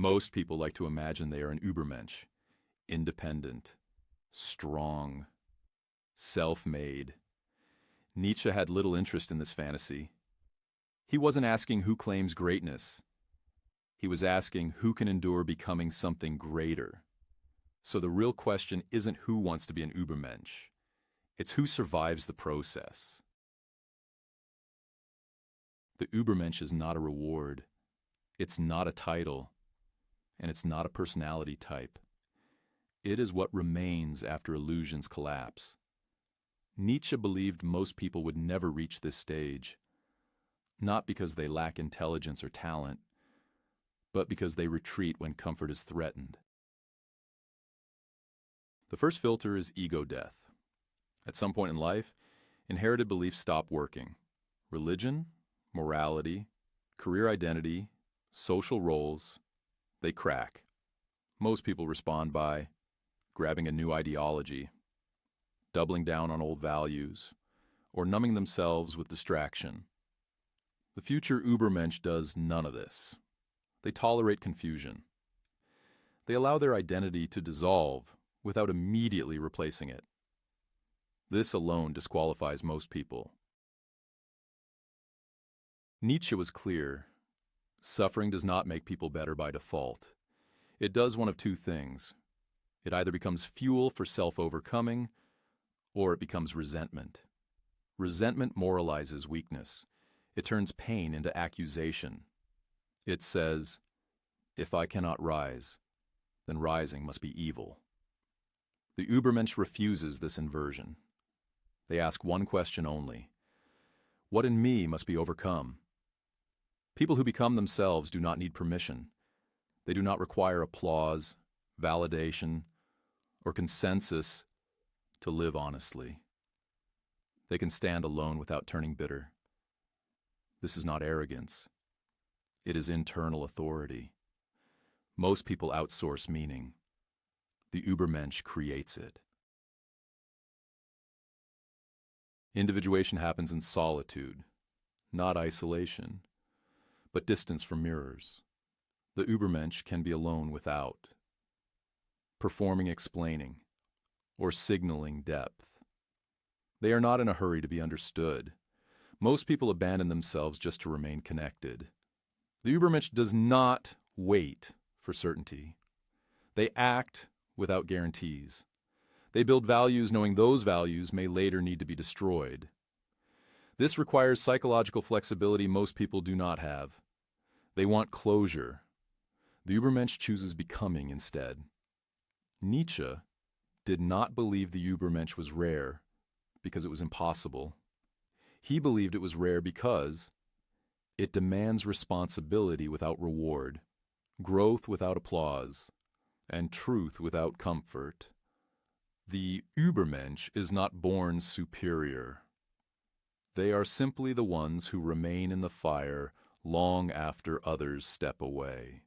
Most people like to imagine they are an Übermensch, independent, strong, self-made. Nietzsche had little interest in this fantasy. He wasn't asking who claims greatness. He was asking who can endure becoming something greater. So the real question isn't who wants to be an Übermensch. It's who survives the process. The Übermensch is not a reward. It's not a title. And it's not a personality type. It is what remains after illusions collapse. Nietzsche believed most people would never reach this stage, not because they lack intelligence or talent, but because they retreat when comfort is threatened. The first filter is ego death. At some point in life, inherited beliefs stop working. Religion, morality, career identity, social roles, they crack. Most people respond by grabbing a new ideology, doubling down on old values, or numbing themselves with distraction. The future Übermensch does none of this. They tolerate confusion. They allow their identity to dissolve without immediately replacing it. This alone disqualifies most people. Nietzsche was clear. Suffering does not make people better by default. It does one of two things. It either becomes fuel for self-overcoming, or it becomes resentment. Resentment moralizes weakness. It turns pain into accusation. It says, if I cannot rise, then rising must be evil. The Übermensch refuses this inversion. They ask one question only. What in me must be overcome? People who become themselves do not need permission. They do not require applause, validation, or consensus to live honestly. They can stand alone without turning bitter. This is not arrogance. It is internal authority. Most people outsource meaning. The Übermensch creates it. Individuation happens in solitude, not isolation, but distance from mirrors. The Übermensch can be alone without, performing explaining, or signaling depth. They are not in a hurry to be understood. Most people abandon themselves just to remain connected. The Übermensch does not wait for certainty. They act without guarantees. They build values knowing those values may later need to be destroyed. This requires psychological flexibility most people do not have. They want closure. The Übermensch chooses becoming instead. Nietzsche did not believe the Übermensch was rare because it was impossible. He believed it was rare because it demands responsibility without reward, growth without applause, and truth without comfort. The Übermensch is not born superior. They are simply the ones who remain in the fire long after others step away.